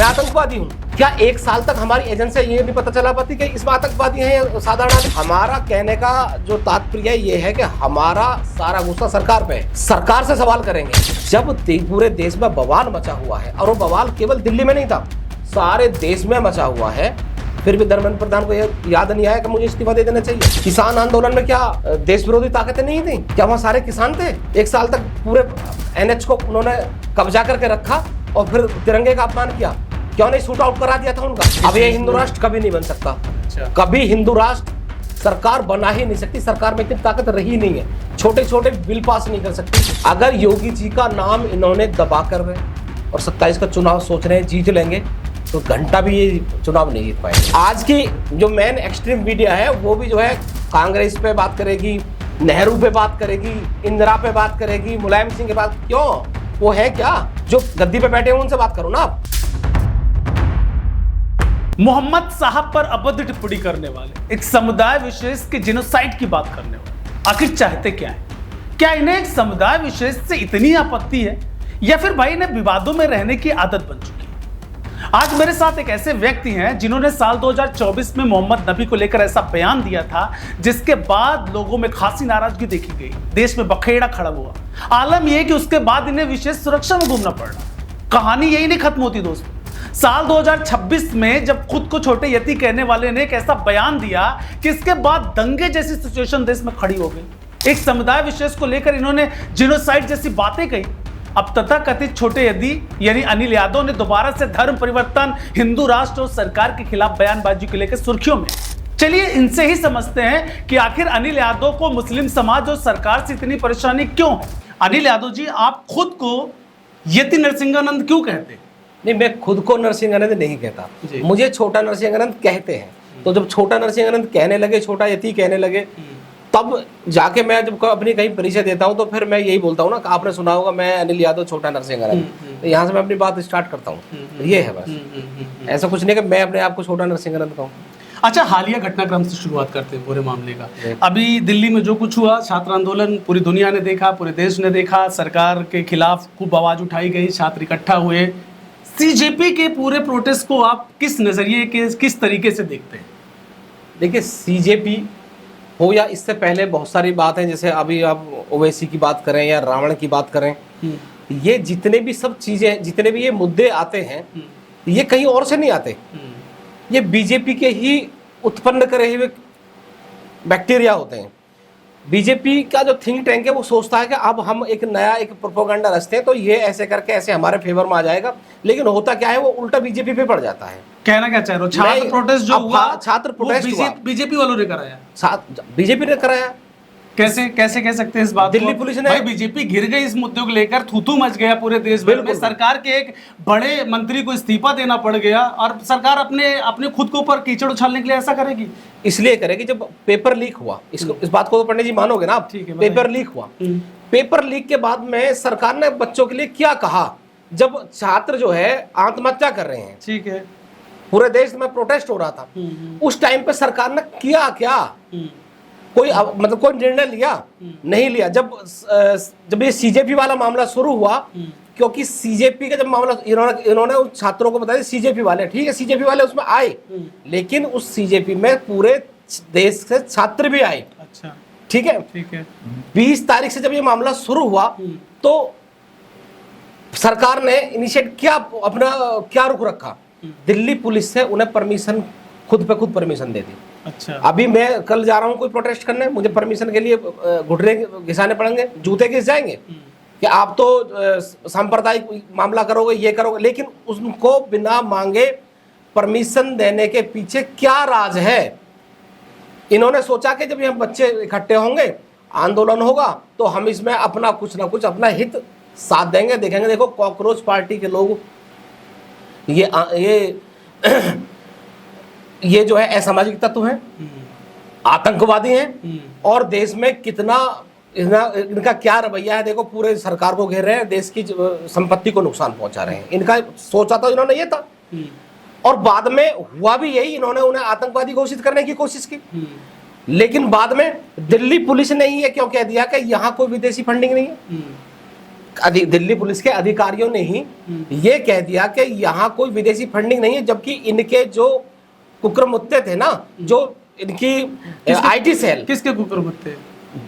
मैं आतंकवादी हूँ? क्या 1 साल तक हमारी एजेंसी ये नहीं पता चला पाती कि इसमें आतंकवादी हैं या साधारण आदमी? हमारा कहने का जो तात्पर्य ये है कि हमारा सारा गुस्सा सरकार पे है। सरकार से सवाल करेंगे। जब पूरे देश में बवाल मचा हुआ है, और वो बवाल केवल दिल्ली में नहीं था, सारे देश में मचा हुआ है, फिर भी धर्मेंद्र प्रधान को याद नहीं आया कि मुझे इस्तीफा दे देना चाहिए। किसान आंदोलन में क्या देश विरोधी ताकतें नहीं थी? क्या वहाँ सारे किसान थे? 1 साल तक पूरे NH को उन्होंने कब्जा करके रखा और फिर तिरंगे का अपमान किया। क्यों नहीं शूट आउट करा दिया था उनका? अब ये हिंदू राष्ट्र कभी नहीं बन सकता। कभी हिंदू राष्ट्र सरकार बना ही नहीं सकती। सरकार में इतनी ताकत रही नहीं है। छोटे छोटे बिल पास नहीं कर सकती। अगर योगी जी का नाम इन्होंने दबा कर और 27 का चुनाव सोच रहे हैं जीत लेंगे, तो घंटा भी ये चुनाव नहीं जीत पाएंगे। आज की जो मेन एक्सट्रीम मीडिया है वो भी जो है कांग्रेस पे बात करेगी, नेहरू पे बात करेगी, इंदिरा पे बात करेगी, मुलायम सिंह के बात। क्यों? वो है क्या? जो गद्दी पे बैठे हैं उनसे बात करो ना आप। मोहम्मद साहब पर अभद्र टिप्पणी करने वाले, एक समुदाय विशेष के जेनोसाइड की बात करने वाले आखिर चाहते क्या है? क्या इन्हें एक समुदाय विशेष से इतनी आपत्ति है, या फिर भाई इन्हें विवादों में रहने की आदत बन चुकी है? आज मेरे साथ एक ऐसे व्यक्ति हैं जिन्होंने साल 2024 में मोहम्मद नबी को लेकर ऐसा बयान दिया था जिसके बाद लोगों में खासी नाराजगी देखी गई, देश में बखेड़ा खड़ा हुआ। आलम यह कि उसके बाद इन्हें विशेष सुरक्षा में घूमना पड़ा। कहानी यही नहीं खत्म होती दोस्तों। साल 2026 में जब खुद को छोटे यती कहने वाले ने एक ऐसा बयान दिया कि इसके बाद दंगे जैसी सिचुएशन देश में खड़ी हो गई। एक समुदाय विशेष को लेकर इन्होंने जेनोसाइड जैसी बातें कही। अब तथाकथित छोटे यदि यानी अनिल यादव ने दोबारा से धर्म परिवर्तन, हिंदू राष्ट्र और सरकार के खिलाफ बयानबाजी को लेकर सुर्खियों में। चलिए इनसे ही समझते हैं कि आखिर अनिल यादव को मुस्लिम समाज और सरकार से इतनी परेशानी क्यों है। अनिल यादव जी, आप खुद को यति नरसिंहानंद क्यों कहते हैं? नहीं, मैं खुद को नरसिंहानंद नहीं कहता, मुझे छोटा नरसिंहानंद कहते हैं। तो जब छोटा नरसिंहानंद कहने लगे, छोटा यति कहने लगे, तब जाके मैं जब अपनी कहीं परिचय देता हूँ तो फिर मैं यही बोलता हूँ ना, आपने सुना होगा मैं अनिल यादव छोटा नरसिंहानंद। तो यहाँ से मैं अपनी बात स्टार्ट करता हूँ। ये है बस, ऐसा कुछ नहीं कि मैं अपने आप को छोटा नरसिंहानंद कहूँ। अच्छा, हालिया घटनाक्रम से शुरुआत करते हैं पूरे मामले का। अभी दिल्ली में जो कुछ हुआ, छात्र आंदोलन पूरी दुनिया ने देखा, पूरे देश ने देखा, सरकार के खिलाफ खूब आवाज उठाई गई, छात्र इकट्ठा हुए। CJP के पूरे प्रोटेस्ट को आप किस नजरिए के, किस तरीके से देखते हैं? देखिए, CJP हो या इससे पहले बहुत सारी बात है, जैसे अभी आप ओवैसी की बात करें या रावण की बात करें, ये जितने भी सब चीजें, जितने भी ये मुद्दे आते हैं, ये कहीं और से नहीं आते। ये बीजेपी के ही उत्पन्न करे हुए बैक्टीरिया होते हैं। बीजेपी का जो थिंक टैंक है वो सोचता है कि अब हम एक नया एक प्रोपेगेंडा रचते हैं तो ये ऐसे करके ऐसे हमारे फेवर में आ जाएगा, लेकिन होता क्या है, वो उल्टा बीजेपी पे पड़ जाता है। कहना क्या चाह रहे हो? छात्र प्रोटेस्ट जो हुआ, छात्र प्रोटेस्ट हुआ, बीजेपी वालों ने कराया। बीजेपी ने कराया। कैसे कह सकते हैं इस बात को? दिल्ली पुलिस ने, भाई बीजेपी घिर गई इस मुद्दे को लेकर, थूथू मच गया पूरे देश भर में। सरकार के एक बड़े मंत्री को इस्तीफा देना पड़ गया, और सरकार अपने खुद के ऊपर कीचड़ उछालने के लिए ऐसा करेगी। इसलिए करेगी जब पेपर लीक हुआ। इस बात को तो पंडित जी मानोगे ना आप? ठीक है, पेपर लीक हुआ। पेपर लीक के बाद में सरकार ने बच्चों के लिए क्या कहा, जब छात्र जो है आत्महत्या कर रहे हैं, ठीक है, पूरे देश में प्रोटेस्ट हो रहा था, उस टाइम पे सरकार ने किया क्या? कोई मतलब कोई निर्णय लिया? नहीं लिया। जब ये CJP वाला मामला शुरू हुआ, क्योंकि CJP का जब मामला इन्होंने उस छात्रों को बताया CJP वाले, ठीक है, CJP वाले उसमें आए, लेकिन उस CJP में पूरे देश से छात्र भी आए। अच्छा, ठीक है। 20 तारीख से जब ये मामला शुरू हुआ तो सरकार ने इनिशिएट किया, अपना क्या रुख रखा, दिल्ली पुलिस से उन्हें परमिशन, खुद पे खुद परमिशन दे दी। अच्छा, अभी मैं कल जा रहा हूँ कोई प्रोटेस्ट करने, मुझे परमिशन के लिए घुटने घिसाने पड़ेंगे, जूते घिस जाएंगे कि आप तो सांप्रदायिक मामला करोगे, ये करोगे, लेकिन उनको बिना मांगे परमिशन देने के पीछे क्या राज है? इन्होंने सोचा कि जब ये बच्चे इकट्ठे होंगे, आंदोलन होगा, तो हम इसमें अपना कुछ ना कुछ अपना हित साथ देंगे। देखेंगे, देखो कॉकरोच पार्टी के लोग ये जो है असामाजिक तत्व हैं, आतंकवादी हैं, और देश में कितना इनका क्या रवैया है, देखो पूरे सरकार को घेर रहे हैं, देश की संपत्ति को नुकसान पहुंचा रहे हैं। इनका सोचा तो इन्होंने ये था, और बाद में हुआ भी यही, इन्होंने उन्हें आतंकवादी घोषित करने की कोशिश की, लेकिन बाद में दिल्ली पुलिस ने ही ये क्यों कह दिया कि यहाँ कोई विदेशी फंडिंग नहीं है। दिल्ली पुलिस के अधिकारियों ने ही ये कह दिया कि यहाँ कोई विदेशी फंडिंग नहीं है, जबकि इनके जो कुक्रमुत्ते थे ना, जो इनकी आईटी सेल, किसके कुकुरमुत्ते?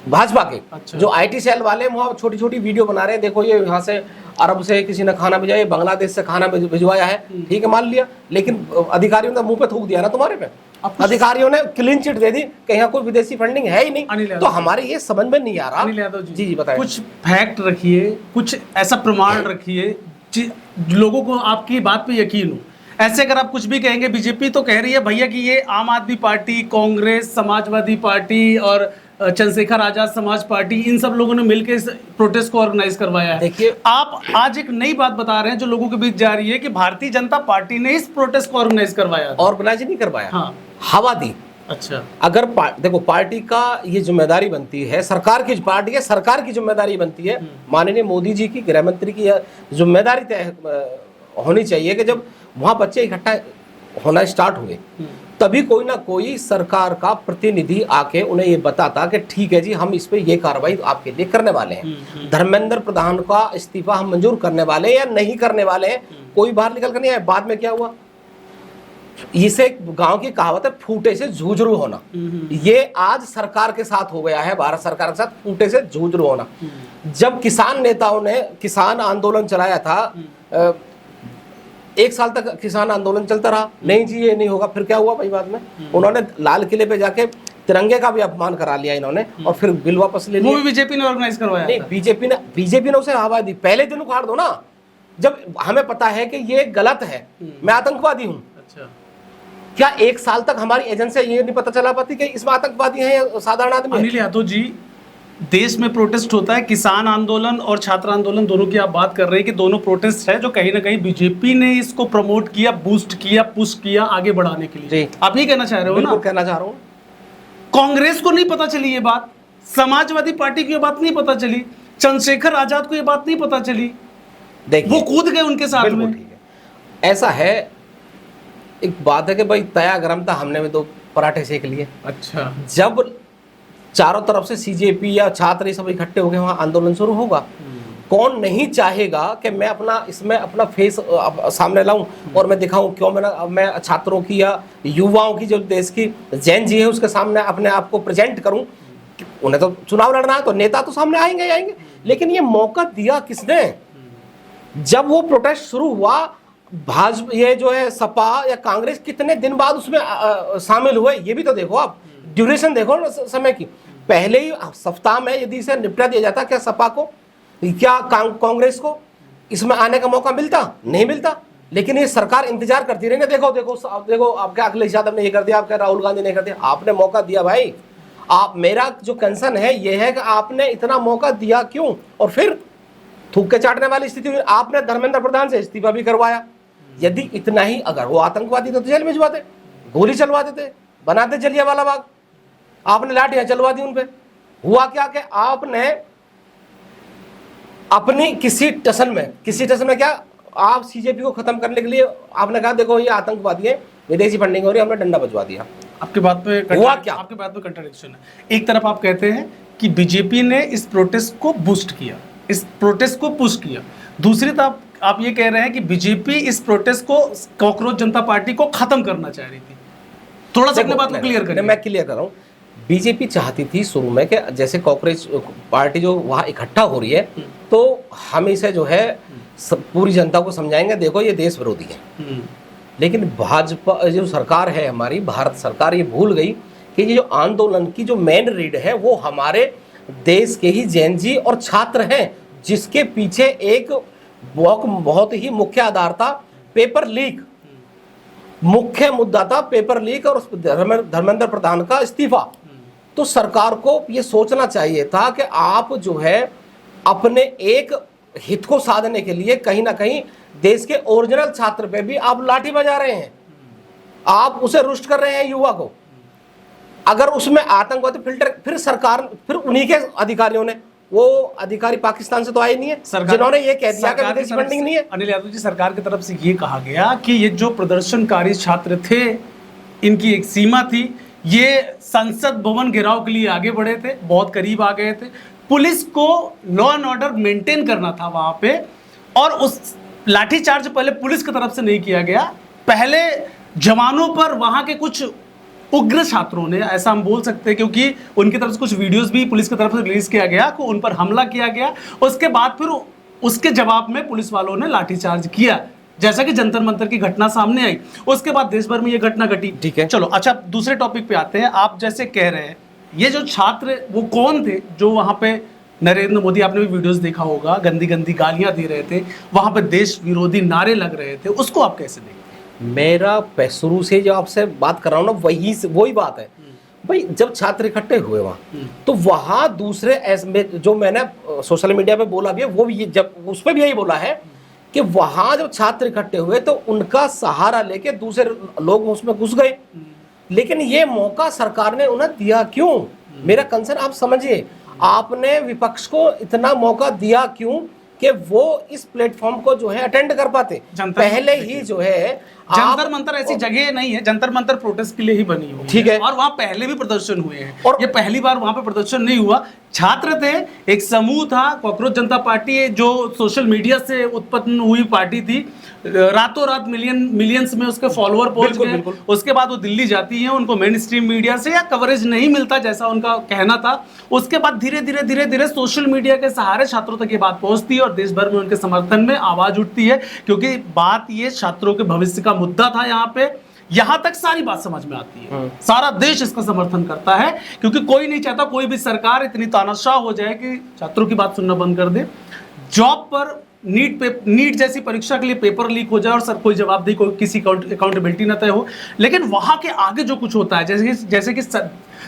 भाजपा के। अच्छा। जो आईटी सेल वाले वहाँ छोटी छोटी वीडियो बना रहे हैं, देखो ये यहाँ से अरब से किसी ने खाना भेजा, ये बांग्लादेश से खाना भिजवाया है, ठीक है मान लिया, लेकिन अधिकारियों ने मुंह पे थूक दिया ना तुम्हारे पे। अधिकारियों ने क्लीन चिट दे दी कि यहाँ कोई विदेशी फंडिंग है ही नहीं। तो हमारे ये समझ में नहीं आ रहा। अनिल यादव जी, जी बताएं। कुछ फैक्ट रखिए, कुछ ऐसा प्रमाण रखिए लोगों को आपकी बात पे यकीन हो। ऐसे अगर आप कुछ भी कहेंगे, बीजेपी तो कह रही है भैया कि ये आम आदमी पार्टी, कांग्रेस, समाजवादी पार्टी और चंद्रशेखर आजाद समाज पार्टी, इन सब लोगों ने मिलकर इस प्रोटेस्ट को ऑर्गेनाइज करवाया है। देखिए, आप आज एक नई बात बता रहे हैं जो लोगों के बीच जा रही है कि भारतीय जनता पार्टी ने इस प्रोटेस्ट को ऑर्गेनाइज करवाया। ऑर्गेनाइज नहीं करवाया, हाँ, हवा दी। अच्छा, अगर देखो पार्टी का ये जिम्मेदारी बनती है, सरकार की पार्टी है, सरकार की जिम्मेदारी बनती है, माननीय मोदी जी की, गृह मंत्री की जिम्मेदारी तय होनी चाहिए कि जब वहां बच्चे इकट्ठा होना स्टार्ट हुए तभी कोई ना कोई सरकार का प्रतिनिधि आके उन्हें ये बताता कि ठीक है जी, हम इस पे ये कार्रवाई आपके लिए करने वाले हैं, धर्मेंद्र प्रधान का इस्तीफा हम मंजूर करने वाले हैं या नहीं करने वाले हैं। कोई बाहर निकल कर नहीं आया। बाद में क्या हुआ, इसे गांव की कहावत है, फूटे से जूझरू होना। ये आज सरकार के साथ हो गया है, भारत सरकार के साथ फूटे से जूझरू होना। जब किसान नेताओं ने किसान आंदोलन चलाया था, 1 साल तक किसान आंदोलन चलता रहा, नहीं जी ये नहीं होगा। फिर क्या हुआ भाई, बाद में उन्होंने लाल किले पे जाके तिरंगे का भी अपमान करा लिया इन्होंने, और फिर बिल वापस ले लिया। वो भी बीजेपी ने ऑर्गेनाइज करवाया? नहीं, बीजेपी ने उसे हवा दी। पहले दिन उखाड़ दो ना, जब हमें पता है कि ये गलत है, मैं आतंकवादी हूँ। अच्छा, क्या 1 साल तक हमारी एजेंसी ये नहीं पता चला पाती कि इसमें आतंकवादी हैं या साधारण आदमी? अनिल यादव जी, देश में प्रोटेस्ट होता है, किसान आंदोलन और छात्र आंदोलन दोनों की आप बात कर रहे हैं कि दोनों प्रोटेस्ट है जो कहीं ना कहीं बीजेपी ने इसको प्रमोट किया, बूस्ट किया, पुश किया आगे बढ़ाने के लिए। आप ये कहना चाह रहे हो ना? कहना चाह रहा हूँ। कांग्रेस को नहीं पता चली ये बात, समाजवादी पार्टी को ये बात नहीं पता चली, चंद्रशेखर आजाद को ये बात नहीं पता चली, वो कूद गए उनके साथ में। ठीक है, ऐसा है, एक बात है कि भाई तया गरम था, हमने भी 2 पराठे सेक लिए। अच्छा, जब चारों तरफ से सीजेपी या छात्र सब इकट्ठे हो गए, वहां आंदोलन शुरू होगा। कौन नहीं चाहेगा कि मैं इसमें अपना फेस सामने लाऊं और मैं दिखाऊं, क्यों मैं छात्रों की या युवाओं की, जो देश की जैन जी है, उसके सामने अपने आप को प्रेजेंट करूं। उन्हें तो चुनाव लड़ना है, तो नेता तो सामने आएंगे, लेकिन ये मौका दिया किसने? जब वो प्रोटेस्ट शुरू हुआ, भाजपा, ये जो है सपा या कांग्रेस, कितने दिन बाद उसमें शामिल हुए, ये भी तो देखो आप, ड्यूरेशन देखो ना समय की। पहले ही सप्ताह में यदि इसे निपटा दिया जाता, क्या सपा को, क्या कांग्रेस को इसमें आने का मौका मिलता? नहीं मिलता। लेकिन ये सरकार इंतजार करती रही ना, देखो आपके अखिलेश यादव ने ये कर दिया, आपके राहुल गांधी ने कर दिया, आपने मौका दिया भाई। आप, मेरा जो कंसर्न है ये है कि आपने इतना मौका दिया क्यों, और फिर थूक के चाटने वाली स्थिति हुई। आपने धर्मेंद्र प्रधान से इस्तीफा भी करवाया। यदि इतना ही अगर वो आतंकवादी तो जेल भिजवाते, गोली चलवा देते, बनाते जलियांवाला बाग। आपने लाठियां चलवा दी उन पे। हुआ क्या कि आपने अपनी किसी टसन में क्या, आप सीजेपी को खत्म करने के लिए आपने कहा देखो ये आतंकवादी है, विदेशी फंडिंग हो रही है, हमने डंडा बजवा दिया। आपके बात पे हुआ क्या? आपके बात में कंट्राडिक्शन है। एक तरफ आप कहते हैं कि बीजेपी ने इस प्रोटेस्ट को बूस्ट किया, इस प्रोटेस्ट को पुश किया, दूसरी तरफ आप ये कह रहे हैं कि बीजेपी इस प्रोटेस्ट को, कॉकरोच जनता पार्टी को खत्म करना चाह रही थी। थोड़ा सा अपने बात को क्लियर करें। मैं क्लियर कर रहा हूँ। बीजेपी चाहती थी शुरू में कि जैसे कांग्रेस पार्टी जो वहाँ इकट्ठा हो रही है, तो हम इसे जो है पूरी जनता को समझाएंगे, देखो ये देश विरोधी है। लेकिन भाजपा जो सरकार है हमारी, भारत सरकार, ये भूल गई कि ये जो आंदोलन की जो मेन रीड है वो हमारे देश के ही जैन जी और छात्र हैं, जिसके पीछे एक बहुत ही मुख्य आधार था पेपर लीक। मुख्य मुद्दा था पेपर लीक और धर्मेंद्र प्रधान का इस्तीफा। तो सरकार को ये सोचना चाहिए था कि आप जो है अपने एक हित को साधने के लिए कहीं ना कहीं देश के ओरिजिनल छात्र पे भी आप लाठी बजा रहे हैं, आप उसे रुष्ट कर रहे हैं युवा को। अगर उसमें आतंकवादी फिल्टर, फिर उन्हीं के अधिकारियों ने, वो अधिकारी पाकिस्तान से तो आए नहीं है जिन्होंने ये कह दिया कि विदेशी फंडिंग नहीं है। अनिल यादव जी, सरकार की तरफ से ये कहा गया कि ये जो प्रदर्शनकारी छात्र थे, इनकी एक सीमा थी, ये संसद भवन घेराव के लिए आगे बढ़े थे, बहुत करीब आ गए थे, पुलिस को लॉ एंड ऑर्डर मेंटेन करना था वहां पे, और उस लाठीचार्ज पहले पुलिस की तरफ से नहीं किया गया, पहले जवानों पर वहां के कुछ उग्र छात्रों ने, ऐसा हम बोल सकते हैं क्योंकि उनकी तरफ से कुछ वीडियोस भी पुलिस की तरफ से रिलीज किया गया, को उन पर हमला किया गया। उसके बाद फिर उसके जवाब में पुलिस वालों ने लाठीचार्ज किया, जैसा कि जंतर मंतर की घटना सामने आई। उसके बाद देश भर में ये घटना घटी। ठीक है, चलो अच्छा दूसरे टॉपिक पे आते हैं। आप जैसे कह रहे हैं, ये जो छात्र वो कौन थे जो वहां पे नरेंद्र मोदी, आपने भी वीडियोस देखा होगा, गंदी गंदी गालियां दे रहे थे, वहां पे देश विरोधी नारे लग रहे थे, उसको आप कैसे देखते? मेरा शुरू से जो आपसे बात कर रहा हूँ ना, वही बात है भाई। जब छात्र इकट्ठे हुए वहां, तो वहां दूसरे जो मैंने सोशल मीडिया पे बोला भी है, वो भी जब उस पर भी यही बोला है कि वहां जब छात्र इकट्ठे हुए तो उनका सहारा लेके दूसरे लोग उसमें घुस गए। लेकिन ये मौका सरकार ने उन्हें दिया क्यों? मेरा कंसर्न आप समझिए, आपने विपक्ष को इतना मौका दिया क्यों कि वो इस प्लेटफॉर्म को जो है अटेंड कर पाते? पहले ही जो है जंतर मंतर ऐसी जगह नहीं है, जंतर मंतर प्रोटेस्ट के लिए ही बनी हुई, ठीक है, और वहां पहले भी प्रदर्शन हुए हैं, और ये पहली बार वहां पे प्रदर्शन नहीं हुआ। छात्र थे, एक समूह था, कॉकरोच जनता पार्टी जो सोशल मीडिया से उत्पन्न हुई पार्टी थी, रातों रात मिलियंस में उसके फॉलोअर पहुंच गए। उसके बाद वो दिल्ली जाती है, उनको मेन स्ट्रीम मीडिया से या कवरेज नहीं मिलता जैसा उनका कहना था। उसके बाद धीरे धीरे सोशल मीडिया के सहारे छात्रों तक ये बात पहुंचती है और देश भर में उनके समर्थन में आवाज उठती है, क्योंकि बात ये छात्रों के भविष्य का मुद्दा था। यहाँ पे यहां तक सारी बात समझ में आती है, सारा देश इसका समर्थन करता है, क्योंकि कोई नहीं चाहता कोई भी सरकार इतनी तानाशाह हो जाए कि छात्रों की बात सुनना बंद कर दे। जॉब पर नीट जैसी परीक्षा के लिए पेपर लीक हो जाए और सर कोई जवाबदेही, कोई किसी अकाउंटेबिलिटी न तय हो। लेकिन वहां के आगे जो कुछ होता है, जैसे कि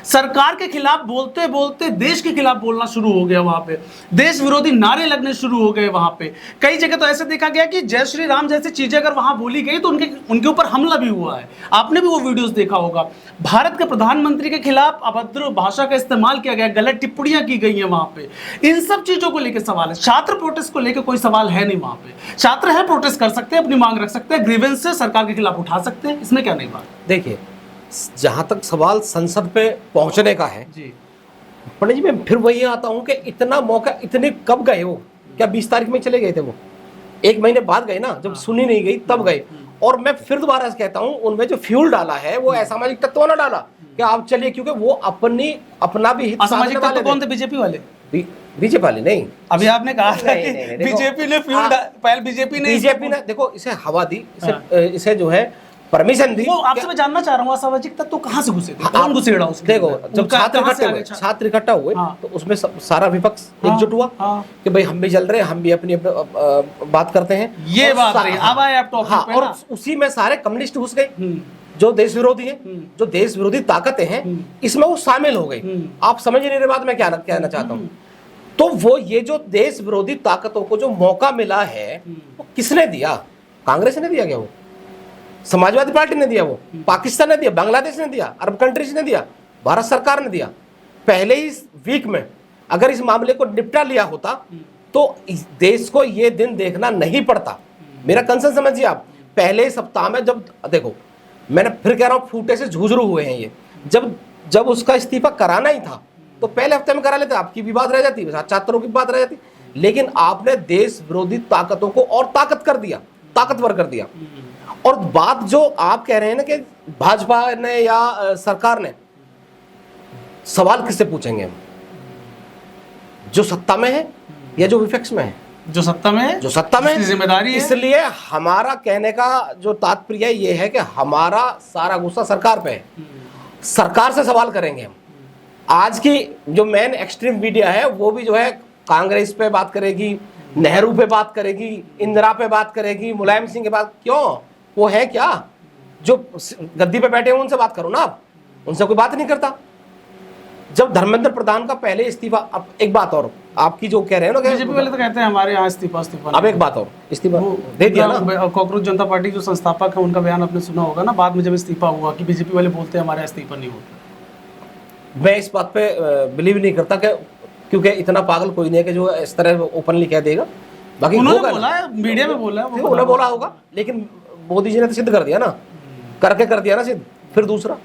सरकार के खिलाफ बोलते बोलते देश के खिलाफ बोलना शुरू हो गया, वहां पे देश विरोधी नारे लगने शुरू हो गए। वहां पे कई जगह तो ऐसे देखा गया कि जय श्री राम जैसी चीजें अगर वहां बोली गई तो उनके ऊपर हमला भी हुआ है। आपने भी वो वीडियोस देखा होगा। भारत के प्रधानमंत्री के खिलाफ अभद्र भाषा का इस्तेमाल किया गया, गलत टिप्पणियां की गई हैं वहां पे। इन सब चीजों को लेकर सवाल है। छात्र प्रोटेस्ट को लेकर कोई सवाल है नहीं वहां पे। छात्र है, प्रोटेस्ट कर सकते हैं, अपनी मांग रख सकते हैं, ग्रीवेंस से सरकार के खिलाफ उठा सकते हैं, इसमें क्या नहीं बात। देखिए, जहां तक सवाल संसद पे पहुंचने का है जी, पंडित जी, मैं फिर वही आता हूं कि इतना मौका, इतने कब गए वो? क्या 20 तारीख में चले गए थे? वो 1 महीने बाद गए ना, जब सुनी नहीं गई तब गए। और मैं फिर दोबारा कहता हूं, उनमें जो फ्यूल डाला है वो असामाजिक तत्व ना डाला कि आप चलिए, क्योंकि वो अपना भी हित असामाजिक तत्व कौन थे? बीजेपी वाले? बीजेपी वाले नहीं। अभी आपने कहा था कि बीजेपी ने फ्यूल पहले बीजेपी ने देखो इसे हवा दी, इसे जो है परमिशन दी। वो आपसे मैं जानना चाह रहा हूँ, असामाजिक तत्व कहाँ से घुसे थे? कौन घुसेड़ा उसके? देखो, जब छात्र इकट्ठा हुए तो उसमें सारा विपक्ष एकजुट हुआ कि भाई हम भी चल रहे हैं, हम भी अपनी बात करते हैं। ये बात रही। अब आए आप टॉपिक पे, और उसी में सारे कम्युनिस्ट घुस गए, जो देश विरोधी है, जो देश विरोधी ताकतें हैं, इसमें वो शामिल हो गई। आप समझ नहीं रहे बात मैं क्या कहना चाहता हूँ। तो वो ये जो देश विरोधी ताकतों को जो मौका मिला है, वो किसने दिया? कांग्रेस ने दिया क्या? वो समाजवादी पार्टी ने दिया? वो पाकिस्तान ने दिया? बांग्लादेश ने दिया? अरब कंट्रीज ने दिया? भारत सरकार ने दिया? पहले ही वीक में अगर इस मामले को निपटा लिया होता तो इस देश को ये दिन देखना नहीं पड़ता। मेरा कंसर्न समझिए आप। पहले सप्ताह में जब देखो, मैंने फिर कह रहा हूं, फूटे से झुझरू हुए हैं ये। जब उसका इस्तीफा कराना ही था तो पहले हफ्ते में करा लेते, आपकी भी बात रह जाती, छात्रों की बात रह जाती। लेकिन आपने देश विरोधी ताकतों को और ताकतवर कर दिया। और बात जो आप कह रहे हैं ना कि भाजपा ने या सरकार ने, सवाल किससे पूछेंगे हम? जो सत्ता में है या जो विपक्ष में है? जो सत्ता में है, जो सत्ता में जिम्मेदारी है। इसलिए हमारा कहने का जो तात्पर्य ये है कि हमारा सारा गुस्सा सरकार पे है। सरकार से सवाल करेंगे हम। आज की जो मेन एक्सट्रीम मीडिया है वो भी जो है कांग्रेस पे बात करेगी, नेहरू पे बात करेगी, इंदिरा पे बात करेगी, मुलायम सिंह के बात। क्यों? वो है क्या? जो गद्दी पे बैठे हैं उनसे बात करो ना आप, उनसे कोई बात नहीं करता। जब धर्मेंद्र प्रधान का पहले इस्तीफा, अब एक बात और, आपकी जो कह रहे हैं ना, बीजेपी वाले तो कहते हैं हमारे यहाँ इस्तीफा। अब एक बात और, इस्तीफा दे दिया ना। कॉकरोच जनता पार्टी जो संस्थापक है उनका बयान आपने सुना होगा ना, बाद में जब इस्तीफा हुआ कि बीजेपी वाले बोलते हैं हमारे इस्तीफा नहीं होता। मैं इस बात पे बिलीव नहीं करता क्योंकि इतना पागल कोई नहीं है कि जो इस तरह ओपनली कह देगा। बाकी उन्होंने बोला है, मीडिया में बोला है, उन्होंने बोला होगा, लेकिन मोदी जी ने तो सिद्ध कर दिया ना, कर दिया ना सिद्ध। फिर दूसरा,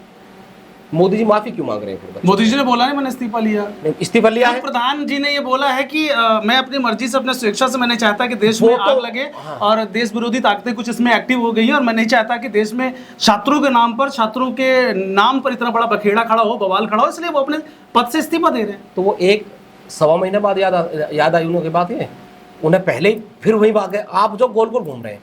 मोदी जी माफी क्यों मांग रहे हैं फिर? मोदी जी ने बोला है मैंने इस्तीफा लिया। नहीं, इस्तीफा लिया है। प्रधान जी ने ये बोला है कि मैं अपनी मर्जी से, अपने स्वेच्छा से, मैं नहीं चाहता कि देश में आग लगे और देश विरोधी ताकतें कुछ इसमें एक्टिव हो गई हैं, और मैं नहीं चाहता कि देश में छात्रों के नाम पर इतना बड़ा बखेड़ा खड़ा हो, बवाल खड़ा हो, इसलिए वो अपने पद से इस्तीफा दे रहे हैं। तो वो 1-1.25 महीने बाद याद आई उन्होंने बात, है उन्हें पहले ही फिर वही बात है। आप जो गोल गोल घूम रहे हैं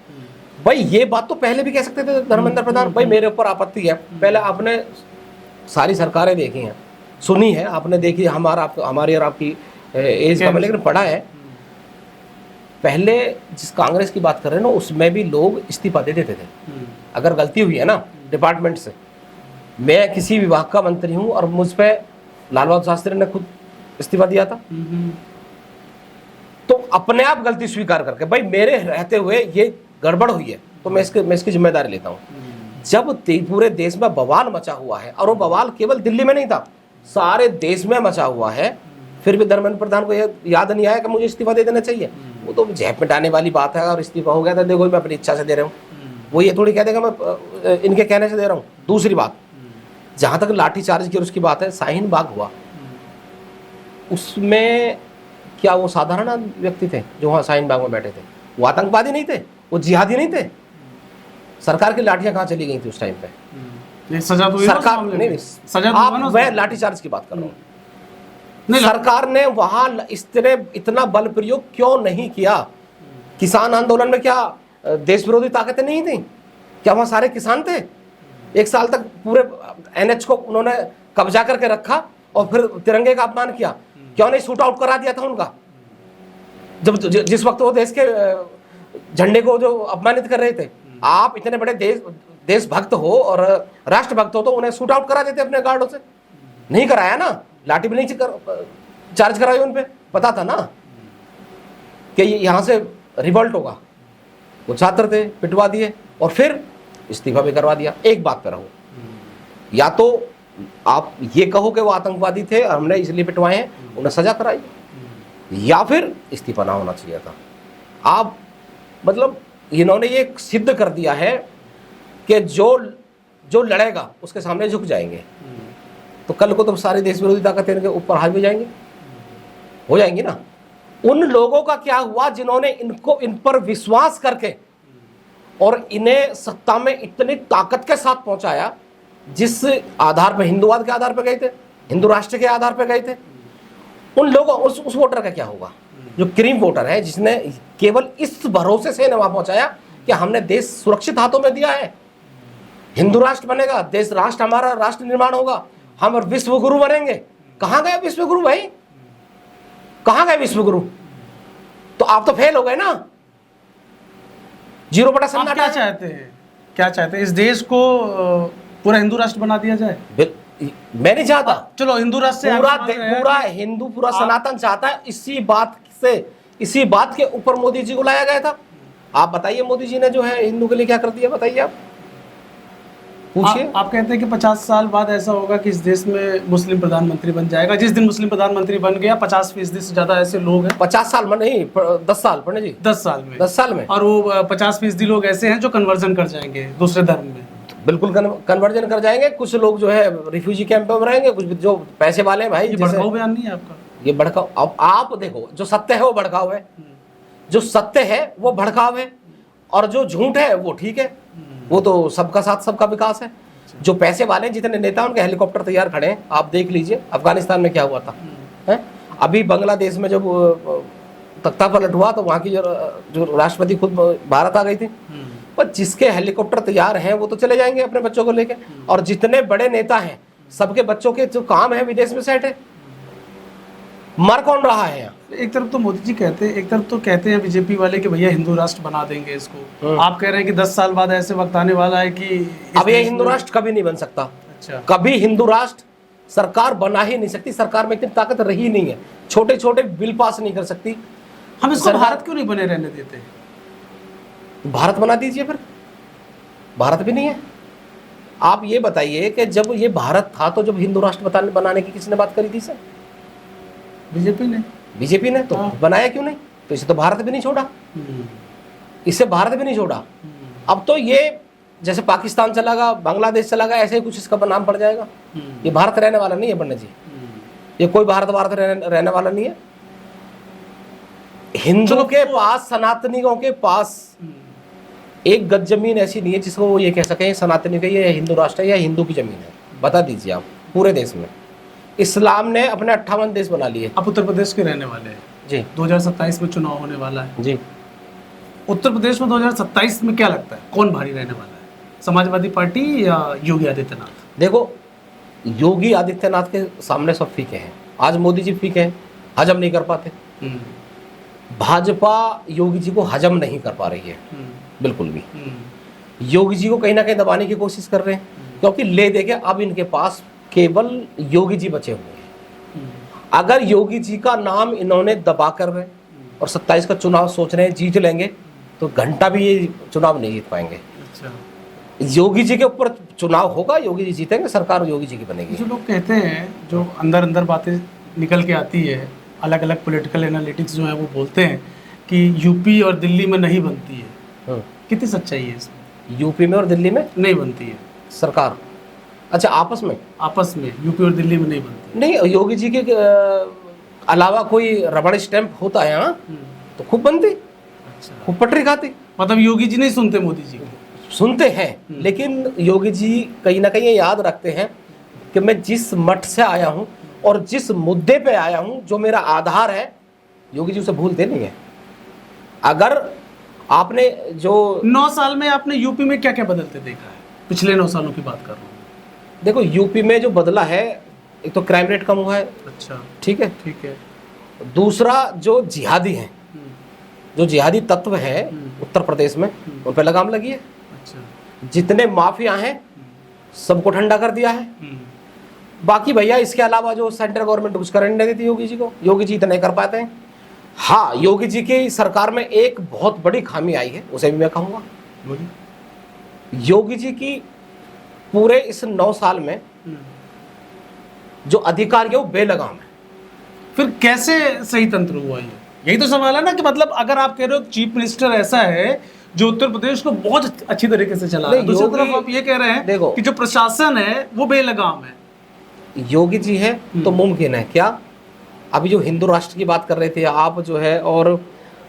भाई, ये बात तो पहले भी कह सकते थे धर्मेंद्र प्रधान, भाई मेरे ऊपर आपत्ति है। पहले आपने सारी सरकारें देखी हैं, सुनी है, आपने देखी हमारी और आपकी एज का, लेकिन पढ़ा है। पहले जिस कांग्रेस की बात कर रहे हैं ना, उसमें भी लोग इस्तीफा दे देते थे अगर गलती हुई है ना डिपार्टमेंट से। मैं किसी विभाग का मंत्री हूं और मुझ पर लाल बहादुर शास्त्री ने खुद इस्तीफा दिया था, तो अपने आप गलती स्वीकार करके भाई मेरे रहते हुए ये गड़बड़ हुई है तो मैं इसकी जिम्मेदारी लेता हूँ। जब पूरे देश में बवाल मचा हुआ है, और वो बवाल केवल दिल्ली में नहीं था, सारे देश में मचा हुआ है, फिर भी धर्मेंद्र प्रधान को यह याद नहीं आया कि मुझे इस्तीफा दे देना चाहिए। वो तो झेप मिटाने वाली बात है, और इस्तीफा हो गया तो देखो मैं अपनी इच्छा से दे रहा हूँ, वो ये थोड़ी कह देगा मैं इनके कहने से दे रहा हूँ। दूसरी बात, जहाँ तक लाठीचार्ज की उसकी बात है, शाहीन बाग हुआ, उसमें क्या वो साधारण व्यक्ति थे जो वहाँ शाहीन बाग में बैठे थे? वो आतंकवादी नहीं थे, वो जिहादी नहीं थे। सरकार की लाठियां कहाँ चली गई थी उस टाइम पे? सजा तो सरकार नहीं, सजा तो मैं लाठीचार्ज की बात कर रहा हूँ। सरकार ने वहां इतना बल प्रयोग क्यों नहीं किया? किसान आंदोलन में क्या देश विरोधी ताकतें नहीं थी? क्या वहां सारे किसान थे? 1 साल तक पूरे NH को उन्होंने कब्जा करके रखा और फिर तिरंगे का अपमान किया। क्यों नहीं शूट आउट करा दिया था उनका? जब जिस वक्त वो देश के झंडे को जो अपमानित कर रहे थे। आप इतने बड़े देशभक्त हो और राष्ट्रभक्त हो तो उन्हें शूट आउट करा देते अपने गार्डों से। नहीं कराया ना, लाठी भी नहीं चार्ज कराई उन पे, पता था ना कि यहां से रिवोल्ट होगा। वो छात्र थे, पिटवा दिए और फिर इस्तीफा भी करवा दिया। एक बात पे रहो, या तो आप ये कहो कि वो आतंकवादी थे और हमने इसलिए पिटवाए हैं, उन्हें सजा कराई, या फिर इस्तीफा ना होना चाहिए था। आप मतलब इन्होंने ये सिद्ध कर दिया है कि जो लड़ेगा उसके सामने झुक जाएंगे। तो कल को तो सारी देश विरोधी ताकतें इनके ऊपर हावी जाएंगे, हो जाएंगी ना। उन लोगों का क्या हुआ जिन्होंने इन पर विश्वास करके और इन्हें सत्ता में इतनी ताकत के साथ पहुंचाया, जिस आधार पर हिंदुवाद के आधार पर गए थे, हिंदू राष्ट्र के आधार पर गए थे। उन लोगों उस वोटर का क्या होगा जो क्रीम वोटर है, जिसने केवल इस भरोसे से वहां पहुंचाया कि हमने देश सुरक्षित हाथों में दिया है, हिंदू राष्ट्र बनेगा, देश राष्ट्र हमारा राष्ट्र निर्माण होगा, हम विश्व गुरु बनेंगे। कहां गए विश्व गुरु भाई? कहां गए विश्व गुरु? तो आप तो फेल हो गए ना। 0% क्या चाहते हैं? क्या चाहते हैं? इस देश को पूरा हिंदू राष्ट्र बना दिया जाए? मैं नहीं चाहता। चलो हिंदू राष्ट्र से पूरा सनातन चाहता है। इसी बात के ऊपर मोदी जी को लाया गया था। आप बताइए मोदी जी ने जो है हिंदू के लिए क्या कर दिया, बताइए आप, पूछिए। आप कहते हैं कि 50 साल बाद ऐसा होगा कि इस देश में मुस्लिम प्रधानमंत्री बन जाएगा। जिस दिन मुस्लिम प्रधानमंत्री बन गया 50% से ज्यादा ऐसे लोग हैं। 50 साल में नहीं, 10 साल पढ़ने जी, 10 साल में, 10 साल में। और वो 50% लोग ऐसे हैं जो कन्वर्जन कर जाएंगे दूसरे धर्म में। बिल्कुल कन्वर्जन कर जाएंगे। कुछ लोग जो है रिफ्यूजी कैंप में रहेंगे, कुछ जो पैसे वाले हैं भाई। ये भड़काऊ बयान नहीं है आपका? ये भड़काऊ, अब आप देखो, जो सत्य है वो भड़काऊ है, जो सत्य है वो भड़काऊ है, और जो झूठ है वो ठीक है। वो तो सबका साथ सबका विकास है। जो पैसे वाले हैं, जितने नेता उनके हेलीकॉप्टर तैयार खड़े हैं। आप देख लीजिए अफगानिस्तान में क्या हुआ था, है? अभी बांग्लादेश में जब तख्ता पलट हुआ तो वहां की जो राष्ट्रपति खुद भारत आ गई थी। पर जिसके हेलीकॉप्टर तैयार हैं वो तो चले जाएंगे अपने बच्चों को लेके, और जितने बड़े नेता हैं सबके बच्चों के जो काम है विदेश में सेट है। मर कौन रहा है यहाँ? एक तरफ तो मोदी जी कहते हैं, एक तरफ तो कहते हैं बीजेपी वाले कि भैया हिंदू राष्ट्र बना देंगे इसको। आप कह रहे हैं कि 10 साल बाद ऐसे वक्त आने वाला है कि अब ये हिंदू राष्ट्र कभी नहीं बन सकता। अच्छा, कभी हिंदू राष्ट्र सरकार बना ही नहीं सकती। सरकार में इतनी ताकत रही नहीं है, छोटे छोटे बिल पास नहीं कर सकती। हम इसको भारत क्यों नहीं बने रहने देते? भारत बना दीजिए फिर। भारत भी नहीं है। आप ये बताइए कि जब ये भारत था तो जब हिंदू राष्ट्र बनाने की किसने बात करी थी सर? बीजेपी ने तो बनाया क्यों नहीं? तो इसे तो भारत भी नहीं छोड़ा, इसे भारत भी नहीं छोड़ा। अब तो ये जैसे पाकिस्तान चला गया, बांग्लादेश चला गया, ऐसे ही कुछ इसका नाम पड़ जाएगा। ये भारत रहने वाला नहीं है पंडित जी, ये कोई भारत रहने वाला नहीं है। हिंदुओं के पास, सनातनियों के पास एक गज जमीन ऐसी नहीं है जिसको वो ये कह सके सनातनी का ये हिंदू राष्ट्र है या हिंदू की जमीन है। बता दीजिए आप पूरे देश में। इस्लाम ने अपने 58 देश बना लिए। आप उत्तर प्रदेश के रहने वाले हैं जी। 2027 में चुनाव होने वाला है जी। उत्तर प्रदेश में 2027 में क्या लगता है कौन भारी रहने वाला है, समाजवादी पार्टी या योगी आदित्यनाथ? देखो, योगी आदित्यनाथ के सामने सब फीके हैं। आज मोदी जी फीके हैं, हजम नहीं कर पाते। भाजपा योगी जी को हजम नहीं कर पा रही है बिल्कुल भी। योगी जी को कहीं ना कहीं दबाने की कोशिश कर रहे हैं, क्योंकि ले दे के अब इनके पास केवल योगी जी बचे हुए हैं। अगर योगी जी का नाम इन्होंने दबा कर रहे और 27 का चुनाव सोच रहे हैं जीत लेंगे, तो घंटा भी ये चुनाव नहीं जीत पाएंगे। अच्छा, योगी जी के ऊपर चुनाव होगा, योगी जी जीतेंगे, सरकार योगी जी की बनेगी। जो लोग कहते हैं, जो अंदर अंदर बातें निकल के आती है, अलग अलग पॉलिटिकल एनालिटिक्स जो है वो बोलते हैं कि यूपी और दिल्ली में नहीं बनती है। कितनी सच्चाई है इसमें? यूपी में और दिल्ली में नहीं बनती है सरकार। अच्छा, आपस में यूपी और दिल्ली में नहीं बनती? नहीं, योगी जी के अलावा कोई रबड़ स्टैंप होता है यहाँ तो खूब बनती, अच्छा, खूब पटरी खाती। मतलब योगी जी नहीं सुनते मोदी जी को? सुनते हैं, लेकिन योगी जी कहीं ना कहीं ये याद रखते हैं कि मैं जिस मठ से आया हूँ और जिस मुद्दे पे आया हूँ, जो मेरा आधार है, योगी जी उसे भूलते नहीं है। अगर आपने जो 9 साल में आपने यूपी में क्या क्या बदलते देखा है? पिछले 9 सालों की बात कर रहा हूँ। देखो, यूपी में जो बदला है, एक तो क्राइम रेट कम हुआ है। अच्छा, ठीक है। ठीक है। दूसरा, जो जिहादी हैं, जो जिहादी तत्व है उत्तर प्रदेश में, उन पर लगाम लगी है। अच्छा, जितने माफिया हैं सबको ठंडा कर दिया है। बाकी भैया इसके अलावा जो सेंट्रल गवर्नमेंट कुछ करने नहीं देती योगी जी को, योगी जी इतना कर पाते हैं। हाँ, योगी जी की सरकार में एक बहुत बड़ी खामी आई है, उसे भी मैं कहूँगा। योगी जी की पूरे इस 9 साल में जो अधिकारी है वो बेलगाम है। फिर कैसे सही तंत्र हुआ ये? यही तो सवाल है ना, कि मतलब अगर आप कह रहे हो चीफ मिनिस्टर ऐसा है जो उत्तर प्रदेश को बहुत अच्छी तरीके से चला रहा है, दूसरी तरफ आप ये कह रहे हैं देखो कि जो प्रशासन है वो बेलगाम है। योगी जी है तो मुमकिन है क्या? अभी जो हिंदू राष्ट्र की बात कर रहे थे आप जो है, और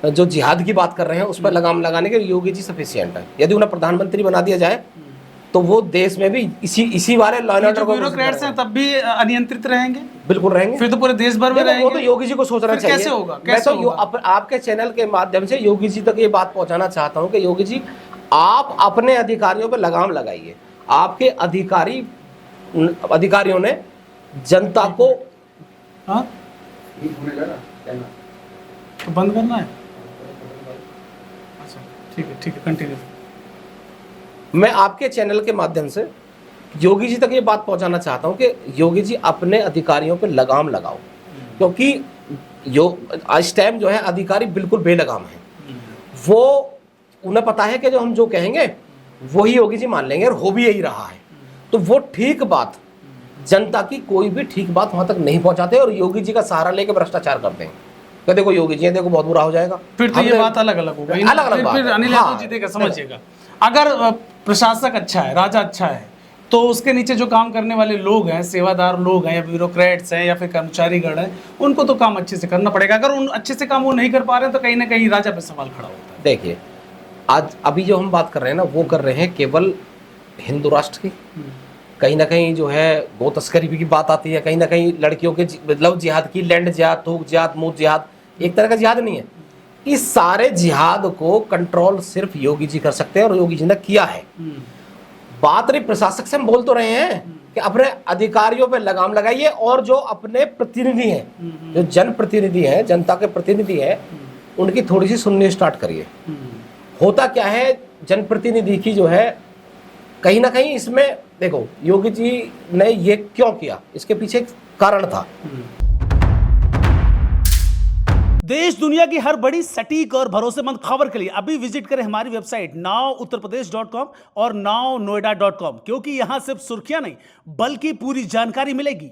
जो जिहाद की बात कर रहे हैं, उस पर लगाम लगाने के योगी जी सफिशिएंट है। यदि उन्हें प्रधानमंत्री बना दिया जाए तो वो देश में भी इसी वाले लॉ एंड ऑर्डर को ब्यूरोक्रेट्स हैं तब भी अनियंत्रित रहेंगे। बिल्कुल रहेंगे, फिर तो पूरे देश भर में रहेंगे। वो तो योगी जी को सोचना चाहिए। कैसे होगा? मैं तो आपके चैनल के माध्यम से योगी जी तक ये बात पहुंचाना चाहता हूं कि योगी जी, आप अपने अधिकारियों पर लगाम लगाइए। आपके अधिकारियों ने जनता को तो बंद करना है। अच्छा, ठीक है, कंटिन्यू। मैं आपके चैनल के माध्यम से योगी जी तक ये बात पहुंचाना चाहता हूं कि योगी जी अपने अधिकारियों पे लगाम लगाओ, क्योंकि इस टाइम जो है अधिकारी बिल्कुल बेलगाम है। वो उन्हें पता है कि जो हम जो कहेंगे वही योगी जी मान लेंगे, और हो भी यही रहा है। तो वो ठीक बात, जनता की कोई भी ठीक बात वहां तक नहीं पहुंचाते और योगी जी का सहारा लेकर भ्रष्टाचार करते हैं। तो देखो योगी जी, देखो बहुत बुरा हो जाएगा। फिर तो ये बात अलग अलग होगा, अलग बात। फिर अनिल यादव जी देखा, समझिएगा, अगर प्रशासक अच्छा है, राजा अच्छा है, तो उसके नीचे जो काम करने वाले लोग हैं, सेवादार लोग हैं, या ब्यूरोक्रेट्स हैं, या फिर कर्मचारीगण हैं, उनको तो काम अच्छे से करना पड़ेगा। अगर उन अच्छे से काम वो नहीं कर पा रहे हैं तो कहीं ना कहीं राजा पे सवाल खड़ा होता है। देखिए, आज अभी जो हम बात कर रहे हैं ना, वो कर रहे हैं केवल हिंदू राष्ट्र की। कहीं ना कहीं जो है गो तस्करी की बात आती है, कहीं ना कहीं लड़कियों के लव जिहाद की, लैंड जिहाद, थूक जिहाद, मूत जिहाद, एक तरह का जिहाद नहीं है। इस सारे जिहाद को कंट्रोल सिर्फ योगी जी कर सकते हैं, और योगी जी ने किया है। बात रही प्रशासक से, हम बोल तो रहे हैं कि अपने अधिकारियों पे लगाम लगाइए, और जो अपने प्रतिनिधि हैं, जो जनप्रतिनिधि हैं, जनता के प्रतिनिधि हैं, उनकी थोड़ी सी सुननी स्टार्ट करिए। होता क्या है, जनप्रतिनिधि की जो है कहीं ना कहीं इसमें, देखो योगी जी ने ये क्यों किया, इसके पीछे एक कारण था। देश दुनिया की हर बड़ी सटीक और भरोसेमंद खबर के लिए अभी विजिट करें हमारी वेबसाइट nowuttarpradesh.com और nownoida.com, क्योंकि यहां सिर्फ सुर्खियां नहीं बल्कि पूरी जानकारी मिलेगी।